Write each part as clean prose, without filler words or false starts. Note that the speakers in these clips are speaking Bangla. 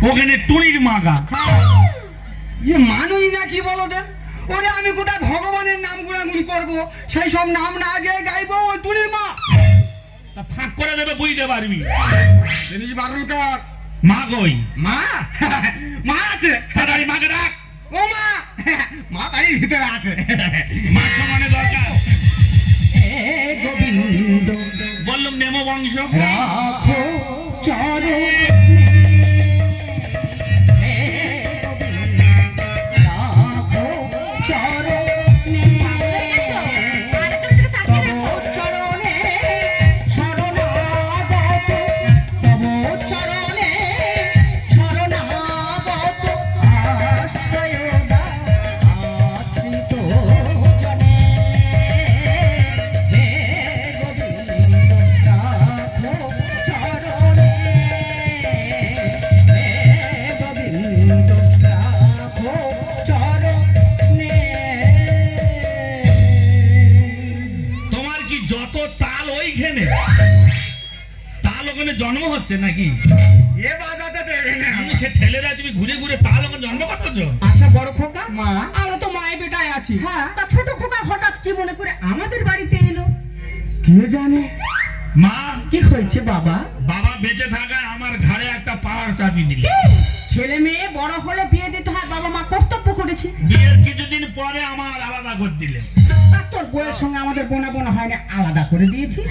ওখানে টুনির মাগা। ইয়ে মানুষ না কি বলো দেন? ওরে আমি কোথায় ভগবানের নাম গুণাগুণ করবো, সেই সব নাম না আগে গাইবো ওই টুনির মা। তা ফাঁক করে দেবে, বুঝতে পারবি। জিনিস বারণ কর। মা কই? মা মা আছে, তাড়াতাড়ি মাকে ডাক। ও মা, মা বাড়ির ভিতরে আছে। মা সমানে দরকার। গোবিন্দ বললাম নেমো বংশ। রাখো চরণে, রাখো চরণে, তব চরণে শরণাগত, তব চরণে শরণাগত, আশ্রয় দাও আশ্রিত জনে। হে গোবিন্দ রাখো চরণে, হে গোবিন্দ রাখো চরণে। তোমার কি যত তাল ওইখানে? তাল ওখানে জন্ম হচ্ছে নাকি? এ বাজাতে দেবে না। তুমি সে ঠেলে দেয়, তুমি ঘুরে ঘুরে তাল ওখানে জন্ম করতেছো। আচ্ছা বড় খোকা, মা আমরা তো মায়ের বেটায় আছি। হ্যাঁ, তা ছোট খোকা হঠাৎ কি মনে করে আমাদের বাড়িতে এলো কে জানে? মা, কি হয়েছে বাবা? বাবা বেঁচে থাকায় আমার ঘাড়ে একটা পাহাড় চাপি দিল। ছেলে মেয়ে বড় হলে বিয়ে দিতে হয়, বাবা মা কর্তব্য করেছে। বিয়ের কিছুদিন পরে আমার আলাদা করে দিলেন। আর তোর বউয়ের সঙ্গে আমাদের বোনা বোনা হয় না, আলাদা করে দিয়েছি।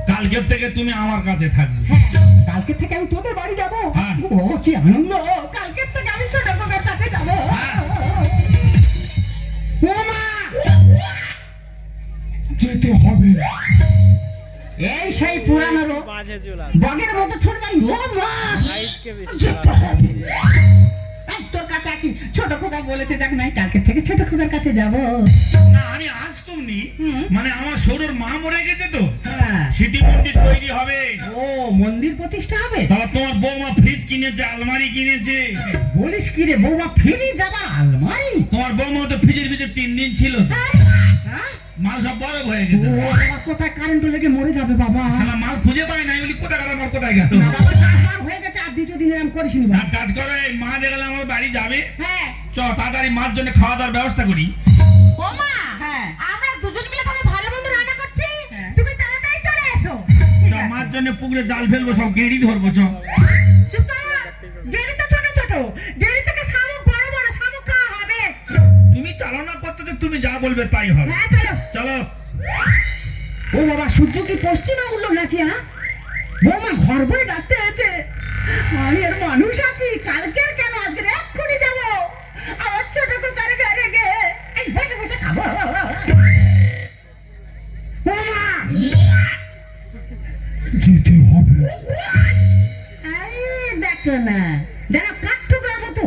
কালকের থেকে তুমি আমার কাছে থাকবে। হ্যাঁ, কালকে থেকে আমি তোদের বাড়ি যাবো। হ্যাঁ। ও কি আনন্দ, কালকের থেকে আমি ছোট খোকার কাছে যাবো। হ্যাঁ। ও মা, যেতে হবে। এই সেই পুরানো রোগ, বগের মতো ছোট বাড়ি। ও মা, যেতে হবে। এই, তোর কাছে আছি, ছোট খোকা বলেছে যাক, নাই কালকে থেকে ছোট খোকার কাছে যাবো। না, আমি আসতুম নি। মানে আমার সৌরর মা মরে গেছে তো, হ্যাঁ। স্মৃতি মন্দির তৈরি হবে। ও মন্দির প্রতিষ্ঠা হবে? তাহলে তোমার বৌমা ফ্রিজ কিনেছে, আলমারি কিনেছে। বলিস কি রে, বৌমা ফিরে যাবার আলমারি? তোমার বৌমা তো ফ্রিজের ভিতরে 3 দিন ছিল তো। হ্যাঁ? মাল সব বরফ হয়ে গেছে। ও বাবা, কোথায় কারেন্ট লেগে মরে যাবে বাবা। শালা মাল খুঁজে পায় না, বলি কোথায় গেল, আমার কোথায় গেল। না বাবা, চারবার হয়ে গেছে, আর দ্বিতীয় দিন এরকম করিস নি এক বাবা। কাজ করো, এই মা দেখলে আমার বাড়ি যাবে, হ্যাঁ। চ তাড়াতাড়ি মার জন্য খাওয়া দাওয়ার ব্যবস্থা করি। ও মা, হ্যাঁ। আমরা দুজন মিলে তাহলে ভালো মন্দ রান্না করছি, হ্যাঁ। তুমি তাড়াতাড়ি চলে এসো। চ মার জন্য পুকুরে জাল ফেলবো, সব গেড়ি ধরবো। চ চুপ করো, গেড়ি তো ছোট ছোট, গেড়ি থেকে শামুক বড় বড় শামুক খাওয়া হবে। তুমি চালনা করতে তো, তুমি যা বলবে তাই হবে। হ্যাঁ চলো। চলো। ও বাবা, সূর্য কি পশ্চিমে উঠলো নাকি? হ্যাঁ, বৌমা ঘর বই ডাকতে আছে। আমি আর মানুষ আছি, কালকের কেন আজকে এক্ষুনি যাবো আমার ছোট কোকার ঘরে গে, এই বসে বসে খাবো। বৌমা, যেতে হবে। এই দেখো না, যেন কাঠঠোকরার মতো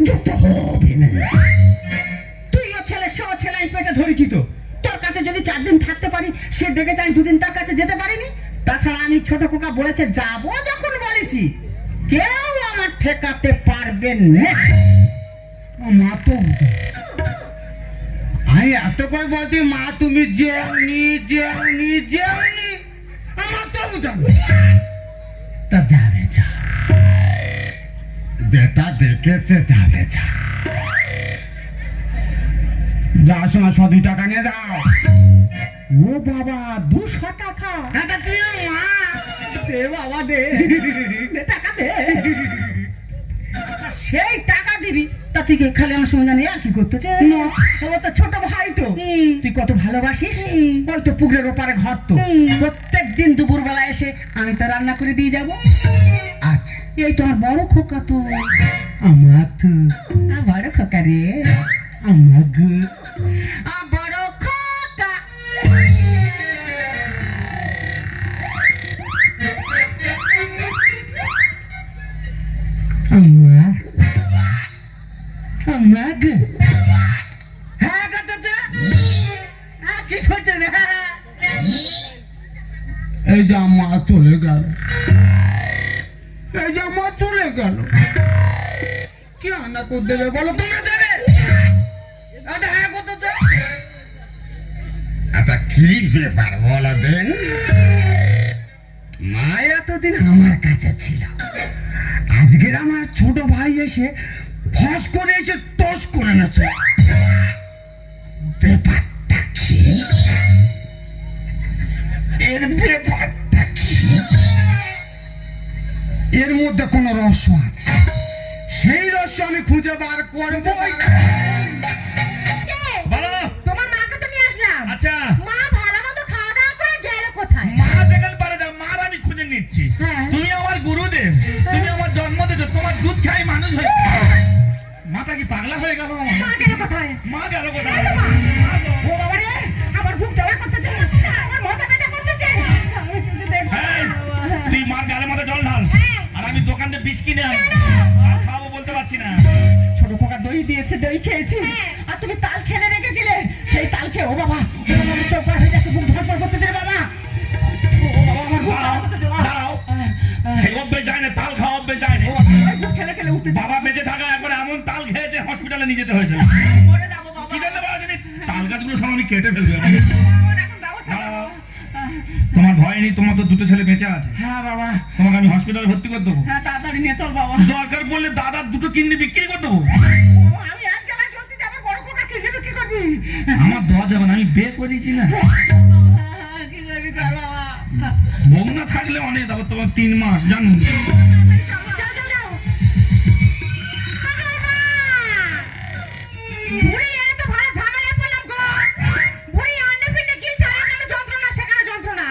যেতে হবে না। তুইও ছেলে, সেও ছেলে, আমি পেটে ধরেছি তো। তোর কাছে যদি 4 দিন থাকতে পারি, সে দেখে চাই 2 দিন তার কাছে যেতে পারিনি। তাছাড়া আমি ছোট খোকা বলেছে যাবো, যখন বলেছি কেউ আমার ঠেকাতে পারবে না। মা তো, আমি এত করে বলছি মা তুমি যেওনি যেওনি যেওনি, আমার তো বুঝাবো। তা যাবে যা, বেটা দেখেছে, যাবে যা। যাওয়ার সময় 100 টাকা নিয়ে যাও। ও বাবা, 200 টাকা? মা দে বাবা, দে টাকা দে। সেই টাকা দিবি, তা তুই খালি আমার সঙ্গে জানি আর কি করতেছে? ও তো ছোট ভাই তো, তুই কত ভালোবাসিস। ওই তো পুকুরের ওপারে ঘর তো, প্রত্যেক দিন দুপুর বেলা এসে আমি তো রান্না করে দিয়ে যাব। আচ্ছা, এই তোমার বড় খোকা তো, আমার তো বড় খোকা রে, আমার গো বড় খোকা। আমার আমার গো, হ্যাঁ কথা কি করতে রে? এই যে মা চলে গেল, এই যে মা চলে গেল, কি রান্না করে দেবে বলো? তোমরা দেবে? আচ্ছা হ্যাঁ কত? আচ্ছা কি ব্যাপার বলো দেন? মা এতদিন আমার কাছে ছিল, ফের আমার ছোট ভাই এসে ফস করে এসে টস করে নেছে। ব্যাপারটা কি? এর ব্যাপারটা কি? এর মধ্যে কোনো রহস্য আছে, সেই রহস্য আমি খুঁজে বার করবো। বলো। তোমার মাকে তো নিয়ে আসলাম। আচ্ছা, মা ভালো মতো খাওয়া দাওয়া করে গেল কোথায়? মা যেখানে পারে যাও, মার আমি খুঁজে নিচ্ছি। হ্যাঁ। তুমি আমার গুরুদেব, তুমি আমার জন্ম দিয়েছো, তোমার দুধ খাই মানুষ হয়ে। মাথা কি পাগলা হয়ে গেল আমার? মা গেল কোথায়? মা গেল কোথায়? ও বাবা রে, আমার বুক জ্বালা করতেছে, আমার মাথা ব্যথা করতেছে। আমি শুধু দেখবো। এই, তুই মার গালে মাথা জল ঢাল, আর আমি দোকান থেকে বিষ কিনে আনি। আর খাবো বলতে পারছি না। ছোট পোকা দই দিয়েছে, দই খেয়েছি, আর তুমি তাল ছেলে রেখেছিলে, সেই তাল খেয়ে ও বাবা, ও বাবা, আমার চোখ বার হয়ে যাচ্ছে, বুক ধরপড় করতেছে রে বাবা। ও বাবা, আমার বুক জ্বালা করতেছে, বাবা। দাঁড়াও, সেই অভ্যেস যায় না, তাল খাওয়া অভ্যেস যায় না। ও বাবা, আমার বুক ঠেলে ঠেলে উঠতেছে। বাবা বেঁচে থাকা একবার এমন তাল খেয়েছে হসপিটালে নিয়ে যেতে হয়েছিল। মরে যাবো বাবা। কি জানতে পারা জানি, তাল গাছগুলো সব আমি কেটে ফেলবো। আমার এখন ব্যবস্থা করো। দাঁড়াও। তোমার ভয় নেই, তোমার তো দুটো ছেলে বেঁচে আছে। হ্যাঁ বাবা, তোমাকে আমি হসপিটালে ভর্তি করে দেবো। হ্যাঁ তাড়াতাড়ি নিয়ে চল বাবা। দরকার পড়লে দাদার দুটো কিডনি বিক্রি করে দেবো। আমি এক জায়গায় চলতে যাবো, বড় পোকা কিনবে, কি করবি? আমার দেওয়া যাবে না, আমি বিয়ে করেছি না। কি করবি কর বাবা। বউ না থাকলে অনেক যাবো, তোমার 3 মাস জানো। যাও, যাও, যাও। বুড়ি এনে তো ভালো ঝামেলায় পড়লাম গো। বুড়ি আন্ডে পিন্ডে গিলছে, আর এখানে যন্ত্রণা, সেখানে যন্ত্রণা।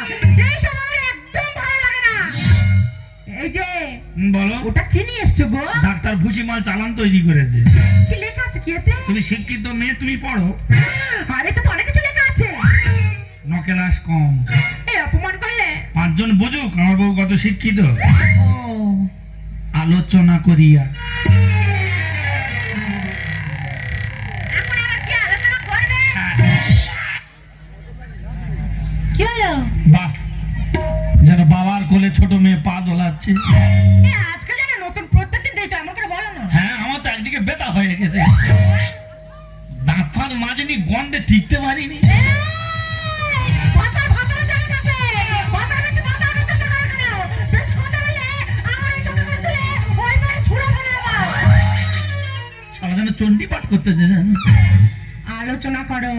এইসব আমার একদম ভালো লাগে না। এই যে, বলো। ওটা কি নিয়ে এসছো গো? ডাক্তার ভুসি মাল চালান তৈরি করেছে। কি লেখা আছে কি এতে? তুমি শিক্ষিত মেয়ে, তুমি পড়ো। আর এতে তো অনেক কিছু লেখা আছে। 9 ক্লাস কম। এই অপমান করলে। 5 জন বুঝুক আমার বউ কত শিক্ষিত। ও, আলোচনা করিয়া। এখন আবার কি আলোচনা করবে? কি হলো? বাহ, যেন বাবার কোলে ছোট মেয়ে পা দোলাচ্ছে। এ, আজকে জানো নতুন প্রত্যেকদিন দিতে আমার করে বলো না। হ্যাঁ, আমার তো একদিকে ব্যথা হয়ে গেছে, দাঁত ফাঁত মাজেনি, গন্ধে টিকতে পারিনি। ভাতার ভাতার জায়গা আছে। ভাতার বেশি ভাতার বেশি জায়গা কেন? বেশ কথা বলে আমার এই চোখে করে তুলে ওই মেয়ে ছুঁড়ে ফেলে দেবো। সবাই যেন চণ্ডী পাঠ করতে জানেন। আলোচনা করো।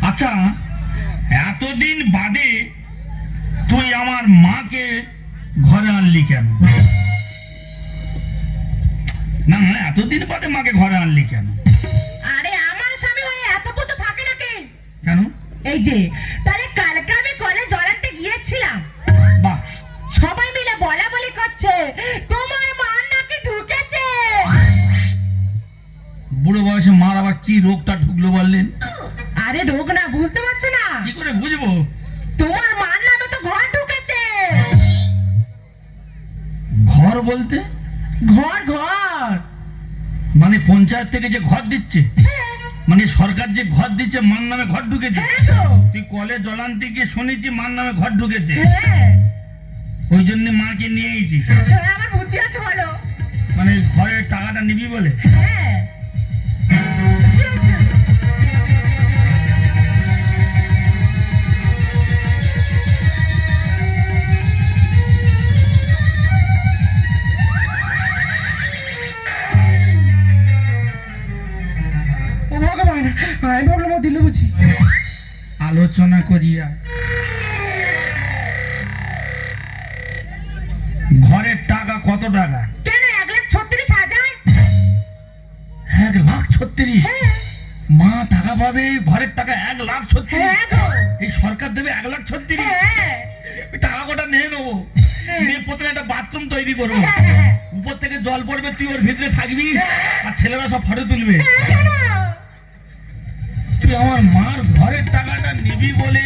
আচ্ছা, এতদিন বাদে তুই আমার মাকে ঘরে আনলি কেন? না না, এতদিন বাদে মাকে ঘরে আনলি কেন? আরে আমার স্বামী ওই এত পুতো থাকে নাকি? কেন? এই যে, তাহলে কালকে আমি কলে জল আনতে গিয়েছিলাম, বাহ, সবাই মিলে বলা বলি করছে তোমার মা নাকি ঢুকেছে। বুড়ো বয়সে মার আবার কি রোগটা ঢুকলো বললেন? আরে রোগ না, বুঝতে পারছো না? কি করে বুঝবো? তোমার মার নামে তো ঘর ঢুকেছে। ঘর বলতে? ঘর ঘর। মানে পঞ্চায়েত থেকে যে ঘর দিচ্ছে, মানে সরকার যে ঘর দিচ্ছে, মার নামে ঘর ঢুকেছে। হ্যাঁ গো। তুই কলে জলান্তে গিয়ে শুনেছি মার নামে ঘর ঢুকেছে, হ্যাঁ, ওই জন্য মাকে নিয়ে এসেছিস। হ্যাঁ, আমার বুদ্ধি আছে বলো। মানে ঘরের টাকাটা নিবি বলে? হ্যাঁ। ও ভগবান, আমি ভাবলাম ও দিল বুঝি। আলোচনা করিয়া। ঘরের টাকা কত টাকা? কেন 1,36,000? 1,36,000? হ্যাঁ। মা টাকা পাবে, ঘরের টাকা 1,36,000? হ্যাঁ গো। এই সরকার দেবে 1,36,000? হ্যাঁ। ওই টাকা কটা নিয়ে নেবো, নিয়ে প্রথমে একটা বাথরুম তৈরি করবো, হ্যাঁ। উপর থেকে জল পড়বে, তুই ওর ভিতরে থাকবি, আর ছেলেরা সব ফটো তুলবে। কেন? তুই আমার মার ঘরের টাকাটা নিবি বলে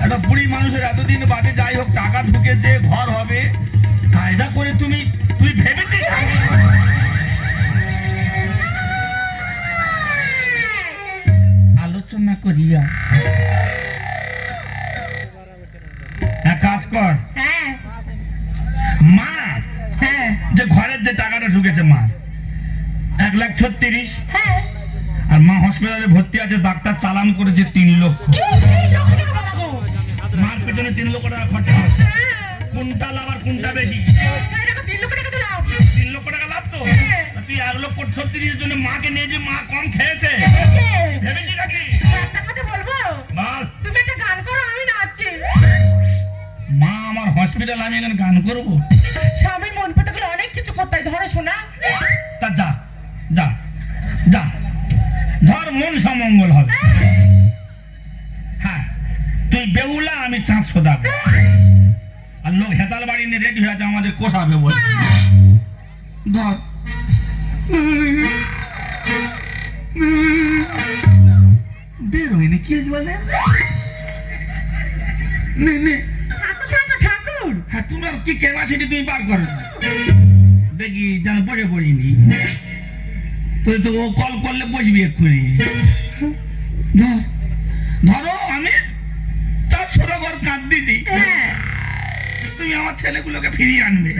একটা বুড়ি মানুষের এতদিন বাদে যাই হোক টাকা ঢুকেছে, ঘর হবে, কায়দা করে তুই ভেবেছিস? আলোচনা করিয়া। এক কাজ কর, হ্যাঁ। মা হ্যাঁ। যে ঘরের যে টাকাটা ঢুকেছে মা 1,36,000, হ্যাঁ। আর মা হসপিটালে ভর্তি আছে, ডাক্তার চালান করেছে 3 লক্ষ। কি? এই লোকটা বাবা গো। মার পেছনে 3 লক্ষ টাকা খরচা হবে। কোনটা লাভ আর কোনটা বেশি? এই দেখো 3 লক্ষ টাকা দিল। তুই 1,37,000 জন্য মাকে নিয়ে যে মা কম খেয়েছে ভেবেছি নাকি? একটা কথা বলবো? বল। তুমি একটা গান করো, আমি নাচছি। মা আমার হসপিটাল, আমি এখানে গান করবো? স্বামীর মন পেতে গেলে অনেক কিছু করতে হয়, ধরো শোনা। তা যা যা যা, ধর মন সমঙ্গল হবে। হ্যাঁ, তুই বেউলা, আমি চাঁদ সোদাবো। আর লোক হেতাল বাড়ি নিয়ে রেডি হয়ে আছে আমাদের কোষাবে বলে। ধর বের হয়নি, কি হয়েছে বলে? নে নে। ঠাকুর সামনে ঠাকুর। হ্যাঁ, তোমার কি ক্যাপাসিটি তুমি বার করো দেখি, যেন পড়ে পড়িনি। তুই তো ও কল করলে বসবি এক্ষুনি। ধর ধরো, আমি 400 টাকা কাঁদ দিছি, হ্যাঁ। তুমি আমার ছেলেগুলোকে ফিরিয়ে আনবে।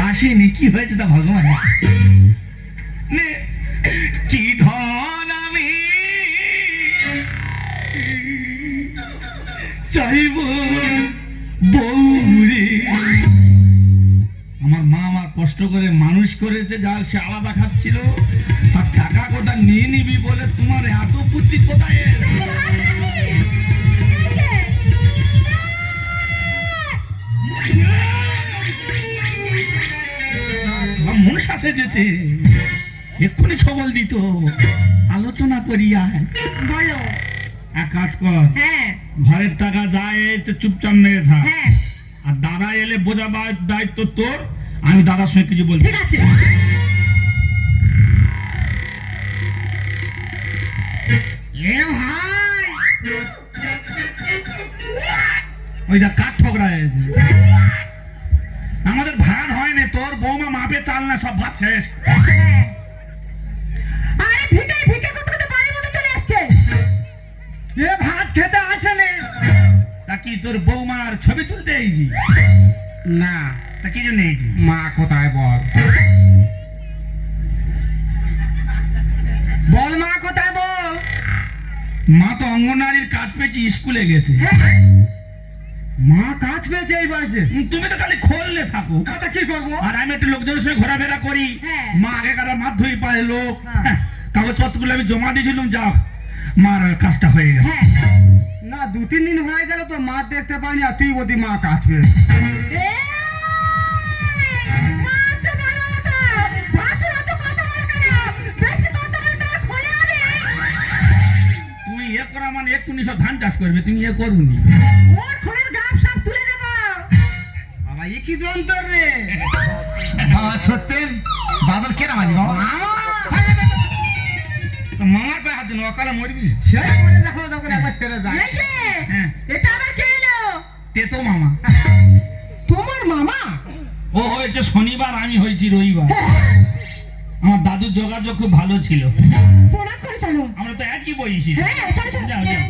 আসেনি, কি হয়েছে তা ভগবান নে। কি ধন আমি চাইব বউরে। আমার মা আমার কষ্ট করে মানুষ করেছে, যার সে আলাদা খাচ্ছিল, আর টাকা কোথা নিয়ে নিবি বলে তোমার এত বুদ্ধি কোথায় এলো? আমার মন শাসে যেতে এক্ষুনি ছবল দিত। আলোচনা করি আয়। বলো। এক কাজ কর, হ্যাঁ ঘরের টাকা যায় চুপচাপ মেরে থাক। হ্যাঁ আর দাদা এলে বোঝাবার দায়িত্ব তোর। আমি দাদার সঙ্গে কিছু বলছি। ঠিক আছে। এ ভাই, ওইটা কাঠ ঠোকরা হয়েছে। আমাদের ভাত হয় না, তোর বৌমা মাপে চাল না, সব ভাত শেষ। হ্যাঁ। আরে ভিখারি ভিক্ষা করতে করতে বাড়ির মধ্যে চলে আসছে। এ ভাত খেতে আসেনি। তা কি তোর বৌমার ছবি তুলতে এইছি? না, তা কি জন্য এইছি? মা কোথায় বল? বল মা কোথায় বল? মা তো অঙ্গনারীর কাজ পেয়েছি, স্কুলে গেছে। মা কাজ পেয়েছে এই বয়সে? তুমি তো খালি খোললে থাকো। তা কি করবো? আর আমি একটু লোকজনের সঙ্গে ঘোরাফেরা করি। হ্যাঁ। মা আগেকার মাধ্যমিক পায় লোক। হ্যাঁ। কাগজপত্রগুলো আমি জমা দিয়েছিলাম, যাও মার কাজটা হয়ে গেল। হ্যাঁ। না, 2-3 দিন হয়ে গেল তো মা দেখতে পাইনি, আর তুই বলতি মা কাজ পেয়েছে। এই, মা আছে ভালো মতো। ভাসুর অত কথা বল কেন? বেশি কথা বলে তোমার খোলে হবে। তুমি এ করা মানে এক্ষুনি সব ধান চাষ করবে, তুমি এ করুনি। ওর খোলের গাব সব তুলে দেবো। বাবা এ কি যন্ত্র রে? বাবা সত্যেন বাদল কেন মাঝি বাবা? তো মামার পায়ে হাত দিন, অকালে মরবি। সেই মরে দেখো তখন একবার সেরে যায়। এই যে, হ্যাঁ, এটা আবার কে এলো? তেতো মামা। তোমার মামা? ও হয়েছে শনিবার, আমি হয়েছি রবিবার। আমার দাদুর যোগাযোগ খুব ভালো ছিল। প্রণাম করে চলো। আমরা তো একই বয়সী। হ্যাঁ, চলো, চলো। যাও, যাও।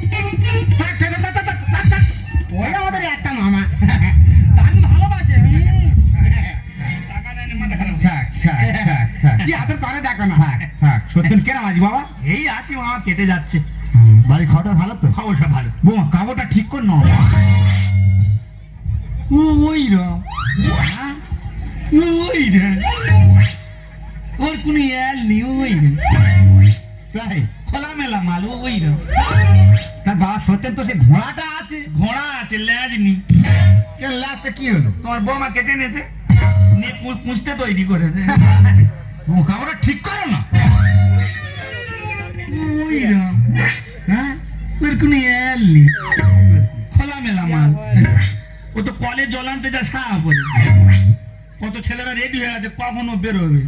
থাক, থাক, থাক, থাক, থাক, থাক। ওই আমাদের একটা মামা তার ভালোবাসে। টাকা দেয়নি, মাথা খারাপ। থাক থাক থাক থাক, কি হাতের পারে দেখো না। থাক থাক, সত্যেন কেন মাঝি বাবা? এই আছি মামা, কেটে যাচ্ছে। বাড়ি খবর ভালো তো? খবর সব ভালো। বোমা কাপড়টা ঠিক কর না। ওই রা, ওই রা, ওর কোনো ইয়াল নেই। ওই রা, তাই খোলামেলা মাল। ওই রা, তার বাবা সত্যেন তো সে ঘোড়াটা আছে। ঘোড়া আছে, ল্যাজ নি। এর লাস্টে কি হলো? তোমার বৌমা কেটে নিয়েছে, নিয়ে পুষতে তৈরি করেছে। ও কাপড়টা ঠিক করো না। ওই রা, হ্যাঁ, ওর কোনো ইয়াল নেই, খোলামেলা মাল। ও তো কলে জল আনতে যা সাহা পড়ে। কত ছেলেরা রেডি হয়ে আছে, কখন ও বেরোবে।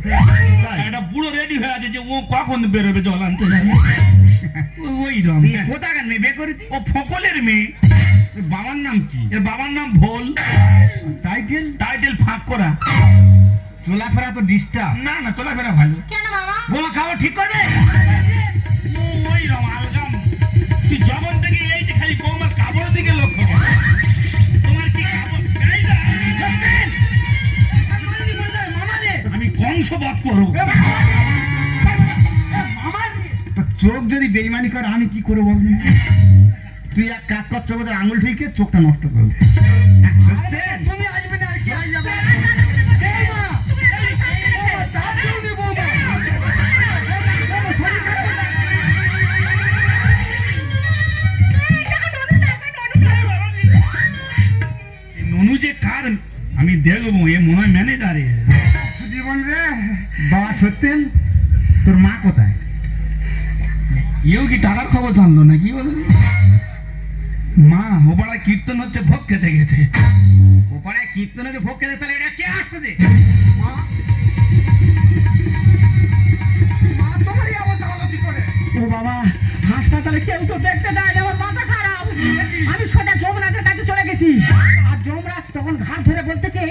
একটা বুড়ো রেডি হয়ে আছে যে ও কখন বেরোবে জল আনতে যাবে। ওই রকম। কোথাকার মেয়ে বিয়ে করেছি? ও ফকলের মেয়ে। ওর বাবার নাম কি? এর বাবার নাম ভোল। টাইটেল? টাইটেল ফাঁক করা। চলাফেরা তো ডিস্টার্ব। না না, চলাফেরা ভালো। কেন মামা? বোমা খাবার ঠিক করবে। ওই রকম আলগাম। তুই জবন থেকে এই যে খালি বৌমার কাপড় দিকে লক্ষ্য কর। তোমার কি কাপড় গাই না? আমি কংসবধ করবো। তো চোখ যদি বেইমানি করে আমি কি করে বল? তুই এক কাজ কর, চোখের আঙুল ঠিকে চোখটা নষ্ট করবে। তুমি আসবে না, মনু যে কার আমি দেখবো, এ মনে হয় ম্যানেজারে। জীবন রে বাবা সত্যেন, তোর মা কোথায়? এও কি টাকার খবর জানলো নাকি? বলে মা ও পাড়া কীর্তন হচ্ছে, ভোগ খেতে গেছে। ও পাড়ায় কীর্তনে যে ভোগ খেতে, তাহলে এটা কে আসতেছে? মা, মা তোমার এই অবস্থা হলো কি করে? ও বাবা, হাসপাতালে কেউ তো দেখতে দেয় না, আমার মাথা খারাপ। আমি সোজা যমরাজের কাছে চলে গেছি, আর যমরাজ তখন ঘাড় ধরে বলতেছে,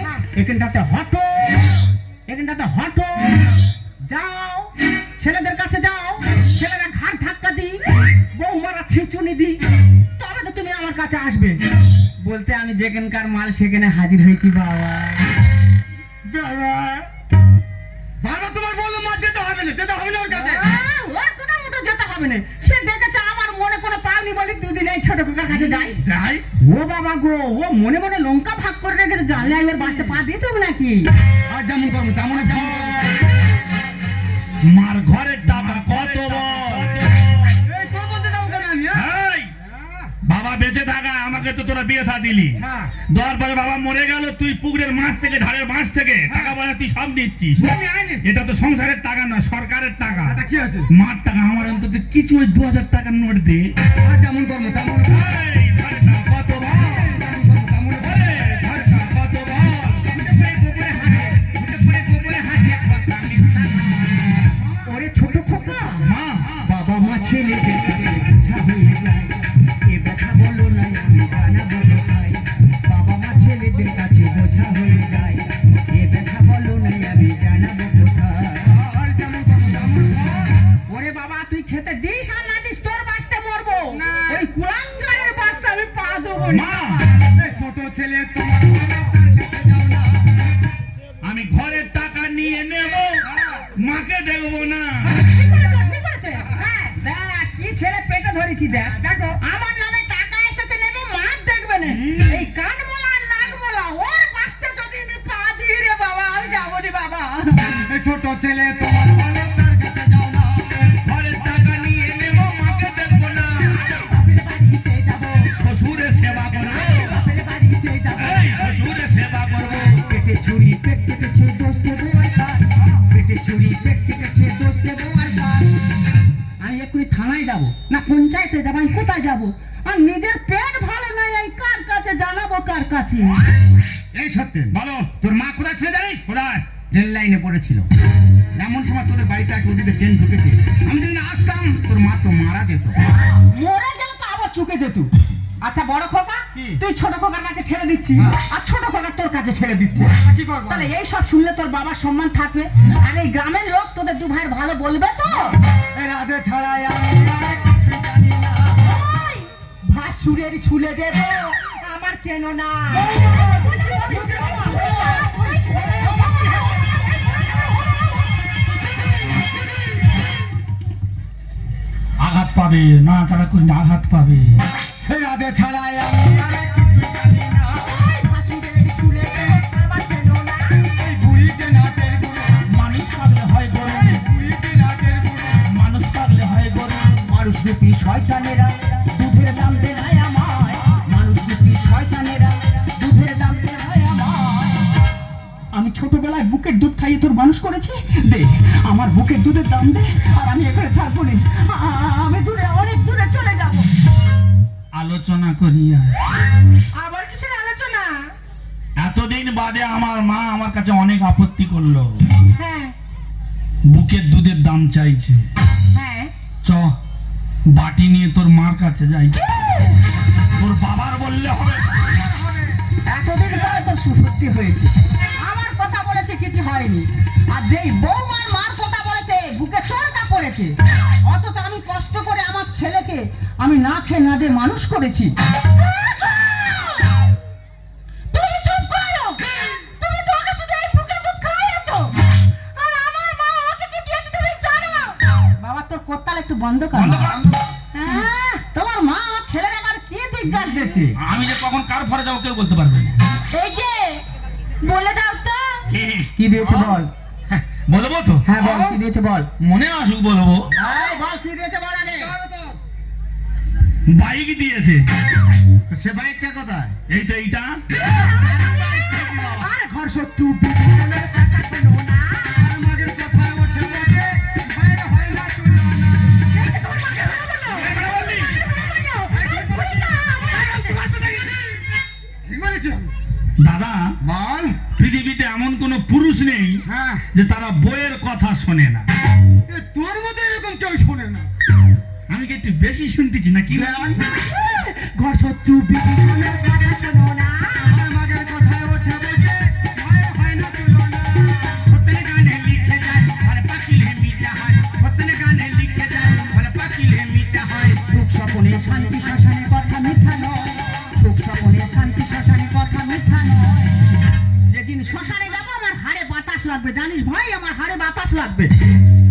এখানটাতে হটো, এখানটাতে হটো, যাও ছেলেদের কাছে যাও, ছেলেরা ঘাড় ধাক্কা দি, বৌমারা ছিচুনি দি, তবে তো তুমি আমার কাছে আসবে। বলতে আমি যেখানকার মাল সেখানে হাজির হয়েছি বাবা। বাবা বাবা তোমার বললো মা যেতে হবে না, যেতে হবে না ওর কাছে। ওর কথা মতো যেতে হবে না, সে দেখেছে আমার মনে কোনো পাওনি বলি দুদিন এই ছোট খোকার কাছে যাই। যাই ও বাবা গো, ও মনে মনে লঙ্কা ভাগ করে রেখেছে, জানলে এবার বাঁচতে পা দিতে হবে নাকি? আর যেমন করবো তেমন মার ঘরের টাকা কত বল? এই তোর বলতে যাবো কেন আমি? এই, বাবা বেঁচে থাকা আমাকে তো তোরা বিয়ে থা দিলি, হ্যাঁ। দেওয়ার পরে বাবা মরে গেল, তুই পুকুরের মাছ থেকে, ধারের মাছ থেকে টাকা পয়সা তুই সব নিচ্ছিস। এটা তো সংসারের টাকা না, সরকারের টাকা। এটা কি আছে? মার টাকা আমার অন্তত কিছু ওই 2000 টাকার নোট দে। আর যেমন করবো তেমন এই, ঘরেরটা কত বল? এই, ঘরেরটা কত বল? ওরে ছোট খোকা, মা, বাবা মা ছেলে বোঝা হয়ে যায়, এ ব্যথা বলো না আমি জানাবো কোথায়। বাবা মা ছেলেদের কাছে বোঝা হয়ে যায়, এ ব্যথা বলো না আমি জানাবো কোথায়। আর যেমন করবো তেমন ওরে বাবা, তুই খেতে দিস আর না দিস তোর বাঁচতে মরবো, না। ওই কুলাঙ্গারের বাঁচতে আমি পা দেবো না। মা, এই ছোট ছেলে তোমার বাবার কাছে যাও না। আমি ঘরের টাকা নিয়ে নেব, মাকে দেখবো না। ঠিক বলেছো, ঠিক বলেছো। হ্যাঁ, দেখ কি ছেলে পেটে ধরেছি, দেখ দেখো আমার নামে টাকা এসেছে নেবে, মার দেখবে না। এই কান মোলা আর নাক মোলা ওর বাঁচতে যদি আমি পা দিই রে বাবা, আমি যাবো রে বাবা। এই ছোট ছেলে তোমার বাবার কাছে যাও না। ঘরের টাকা নিয়ে নেব, মাকে দেখবো না। বাপের বাড়িতে যাবো, শ্বশুরের সেবা করবো, বাপের বাড়িতে যাবো, এই শ্বশুরের সেবা করবো। পেটে ছুরি পেট কেটেছে দোষ দেবো আর তার, পেটে ছুরি পেট কেটেছে দোষ দেবো আর তার। আমি এক্ষুনি থানায় যাব না পঞ্চায়েতে যাবো, আমি কোথায় যাব? আর নিজের পেট ভালো নাই, এই কার কাছে জানাবো, কার কাছে? এই সত্যি বলো, তোর মা কোথায় ছিল জানিস? কোথায়? রেল লাইনে পড়েছিল। এমন সময় তোদের বাড়িতে এক ওদিকে ট্রেন ঢুকেছে, আমি যদি না আসতাম তোর মা তো মারা যেত। মরে গেলে তো আবার চুকে যেত। আচ্ছা বড় খোকা, কি? তুই ছোট খোকার কাছে ছেড়ে দিচ্ছি, হ্যাঁ। আর ছোট খোকা তোর কাছে ছেড়ে দিচ্ছে। কি করবো? তাহলে এই সব শুনলে তোর বাবার সম্মান থাকবে, আর এই গ্রামের লোক তোদের দু ভাইয়ের ভালো বলবে তো? এই রাধে ছাড়াই আমি আর কিছু জানি না। ওই, ভাসুরের ছুলে দেব আমার চেনো না। আঘাত পাবে, না তারা করে আঘাত পাবে। এই রাধে ছাড়াই আমি আর কিছু জানি না। ওই, ভাসুরের ছুলে দেব আমার চেনো না। এই বুড়ি যে নাটের গুলো, মানুষ পাগলে হয় গরু, বুড়ি যে নাটের গুলো। মানুষ পাগলে হয় গরু। মানুষ রূপী শয়তানেরা দুধের দাম দেয় আমায়, মানুষ রূপী শয়তানেরা দুধের দাম দেয় আমায়। আমি ছোটবেলায় বুকের দুধ খাইয়ে তোর মানুষ করেছি, দে আমার বুকের দুধের দাম দে, আর আমি এখানে থাকবো না, আমি দূরে অনেক দূরে চলে যাব। আলোচনা করিয়া আবার কিসের আলোচনা? এতদিন বাদে আমার মা আমার কাছে অনেক আপত্তি করলো, হ্যাঁ বুকের দুধের দাম চাইছে। হ্যাঁ, চ বাটি নিয়ে তোর মার কাছে যাই, তোর বাবার বললে হবে। এতদিন পরে তো সুসত্যি হয়েছে, আমার কথা বলেছে কিছু হয়নি, আর যেই বৌমার মার কথা বলেছে বুকে চড়কা পড়েছে। অথচ আমি কষ্ট করে আমার ছেলেকে আমি না খেয়ে না দিয়ে মানুষ করেছি। তুমি চুপ করো, তুমি তো ওকে শুধু এই বুকের দুধ খাইয়েছো, আর আমার মা ওকে কি দিয়েছে তুমি জানো? বাবা তোর কোত্তাল একটু বন্ধ কর। বন্ধ কর। হ্যাঁ, তোমার মা আমার ছেলের আবার কি দিগ্গাস দিয়েছে? আমি যে কখন কার ঘরে যাবো কেউ বলতে পারবে না। এই যে বলে দাও তো কি? কি দিয়েছে বল। বলবো তো? হ্যাঁ বল কি দিয়েছে বল। মনে আসুক বলবো। এই বল কি দিয়েছে বল আগে। বাইক দিয়েছে। তো সে বাইকটা কোথায়? এই তো এইটা। আমার ঘর শত্রু বিভীষণের কথা শোনো না। আর মাগের কথায় ওঠে বসে ভয়ের হয় না তুলনা। ঠিক বলেছি দাদা, বল। পৃথিবীতে এমন কোন পুরুষ নেই হ্যাঁ, যে তারা বইয়ের কথা শোনে না। এ তোর মতো এরকম কেউ শোনে না। আমি কি একটু বেশি শুনতেছি না কি? ঘর শত্রু বিভীষণের কথা শোনো না। আর মাগের কথায় ওঠে বসে ভয়ের হয় না তুলনা। সত্যের গানে লিখে যায় আর পাখিলে মিটা হয়। সত্যের গানে লিখে যায় আর পাখিলে মিটা হয়। সুখ স্বপনে শান্তি শ্মশানে কথা মিথ্যা নয়। সুখ স্বপনে শান্তি শ্মশানে কথা মিথ্যা নয়। যেদিন শ্মশানে যাবো আমার হাড়ে বাতাস লাগবে, জানিস ভাই, আমার হাড়ে বাতাস লাগবে।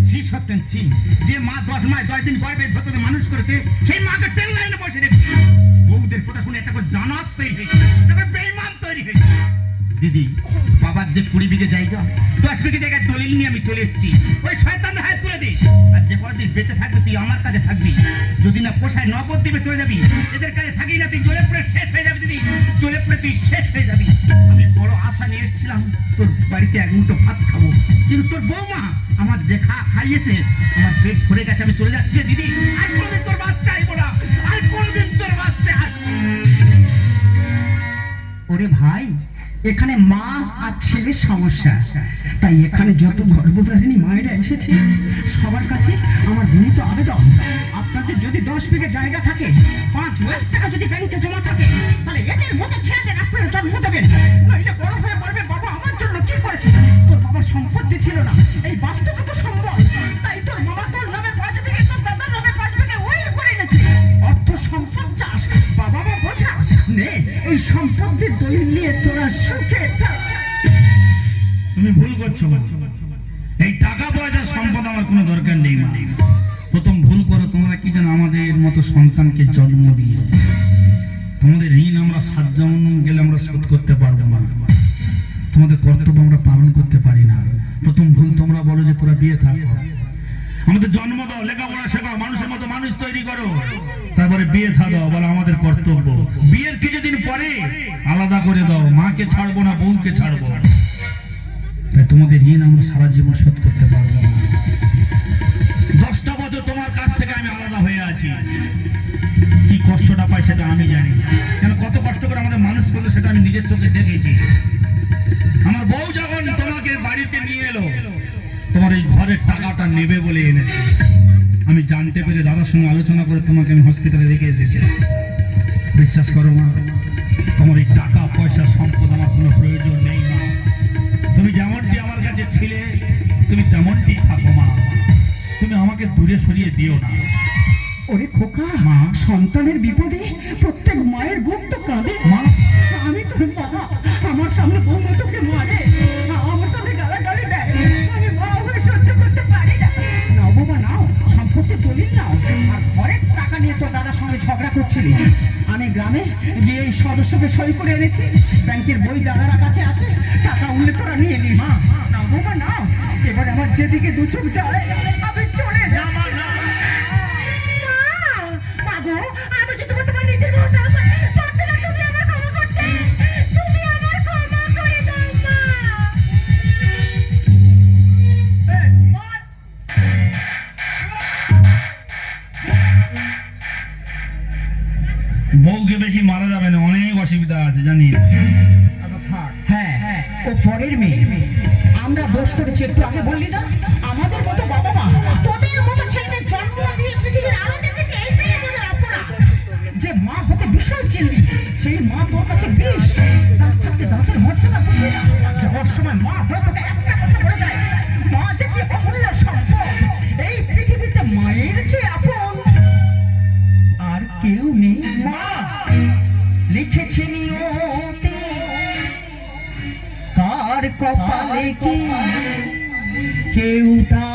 ছি সত্যেন ছি, যে মা 10 মাস 10 দিন গর্ভে ধরে মানুষ করেছে সেই মাকে ট্রেন লাইনে বসে রেখেছে। বউদের কথা শুনে একটা করে জানাত তৈরি হয়েছে, একটা করে বেঈমান তৈরি হয়েছে। দিদি, বাবার যে 20 বিঘে জায়গা 10 বিঘে জায়গায় দলিল নিয়ে আমি চলে এসেছি, ওই শয়তানের হাতে তুলে দিই। আর যে কদিন বেঁচে থাকবে তুই আমার কাছে থাকবি, যদি না পোষায় নবদ্বীপে চলে যাবি। এদের কাছে থাকি না তুই জ্বলে পড়ে শেষ হয়ে যাবি দিদি, জ্বলে পড়ে তুই শেষ হয়ে যাবি। আমি বড় আশা নিয়ে এসেছিলাম তোর বাড়িতে এক মুঠো ভাত খাবো, কিন্তু তোর বৌমা আমার যে খাইয়েছে আমার পেট ভরে গেছে। আমি চলে যাচ্ছি দিদি, আর কোনোদিন তোর বাচ্চা আইবো না, আর কোনোদিন তোর বাচ্চা ওরে ভাই, এখানে মা আর ছেলের সমস্যা, তাই এখানে যত গর্ভধারিণী মায়েরা এসেছে সবার কাছে আমার বিনীত আবেদন, আপনাদের যদি 10 বিঘে জায়গা থাকে, 5 লাখ টাকা যদি ব্যাংকে জমা থাকে, তাহলে এদের মতো ছেলেদের আপনারা জন্ম দেবেন। নইলে বড় হয়ে বলবে বাবা আমার জন্য কি করেছে। তোর বাবার সম্পত্তি ছিল না, এই বাস্তবত সম্ভব, তাই তোর বাবা তোর নামে 5 বিঘে, তোর দাদার নামে 5 বিঘে উইল করে এনেছে। অর্থ সম্পদ চাস, বাবা মা বোঝা নে, এই সম্পত্তির দলিল নিয়ে তোরা সুখে থাক। তুমি ভুল করছো মা। এই টাকা পয়সা সম্পদ আমার কোনো দরকার নেই মা। প্রথম ভুল করো তোমরা কি জানো, আমাদের মতো সন্তানকে জন্ম দিয়ে তোমাদের ঋণ আমরা 7 জন্ম গেলে আমরা শোধ করতে পারবো না। তোমাদের কর্তব্য আমরা পালন করতে পারি না। প্রথম ভুল তোমরা বলো যে তোরা বিয়ে থাক, আমাদের জন্ম দাও, লেখাপড়া শেখাও, মানুষের মতো মানুষ তৈরি করো, তারপরে বিয়ে থা দাও, বলো আমাদের কর্তব্য। বিয়ের কিছুদিন পরে আলাদা করে দাও, মাকে ছাড়বো না বউকে ছাড়বো। তাই তোমাদের ঋণ আমরা সারা জীবন শোধ করতে পারবো না। 10টা বছর তোমার কাছ থেকে আমি আলাদা হয়ে আছি, কি কষ্টটা পাই সেটা আমি জানি। কেন কত কষ্ট করে আমাদের মানুষ করলো সেটা আমি নিজের চোখে দেখেছি। আমার বউ যখন তোমাকে বাড়িতে নিয়ে এলো, তোমার এই ঘরের টাকাটা নেবে বলে এনেছে। আমি জানতে পেরে দাদার সঙ্গে আলোচনা করে তোমাকে আমি হসপিটালে রেখে এসেছি। বিশ্বাস করো মা, তোমার এই টাকা পয়সা সম্পদ আমার কোনো প্রয়োজন নেই মা। তুমি যেমনটি আমার কাছে ছিলে তুমি তেমনটি থাকো মা। তুমি আমাকে দূরে সরিয়ে দিও না। ওরে খোকা, মা। সন্তানের বিপদে প্রত্যেক মায়ের বুক তো কাঁদে। মা। আমি তোর মা, আমার সামনে বৌমা তোকে মারে, আমার সামনে গালাগালি দেয়, আমি মা হয়ে সহ্য করতে পারি না। নাও বাবা নাও, সম্পত্তি দলিল নাও। আর ঘরের টাকা নিয়ে তোর দাদার সঙ্গে ঝগড়া করছিলি, আমি গ্রামে গিয়ে এই সদস্যকে সই করে এনেছি, ব্যাংকের বই দাদার কাছে আছে, টাকা উঠলে তোরা নিয়ে নিস। নাও বাবা নাও, এবার আমার যেদিকে দু চোখ যায় আমি চলে যাই। মাগো, আমি যদি তোমার নিজের মতো পারতে না, তুমি আমার ক্ষমা করতে, তুমি আমার ক্ষমা করে দাও মা। বউকে বেশি মারা যাবে না, অনেক অসুবিধা আছে জানিস। হ্যাঁ, ও পরের মেয়ে, আমরা দোষ করেছি, একটু আগে বললি না, আমাদের মতো বাবা মা তোদের মতো ছেলেদের জন্ম দিয়ে পৃথিবীর আলো দেখেছে, এইটাই আমাদের অপরাধ। যে মা হতে বিষয় চিনলি, সেই মা তোর কাছে বিষ। দাঁত থাকতে দাঁতের মর্যাদা বুঝলি না, যাওয়ার সময় মা হয়ে তোকে একটা কথা বলে দেয়, মা যে কি অমূল্য সম্পদ, এই পৃথিবীতে মায়ের চেয়ে আপন আর কেউ নেই। মা লিখেছে নিয়তি, কার কপালে কি কেউ তা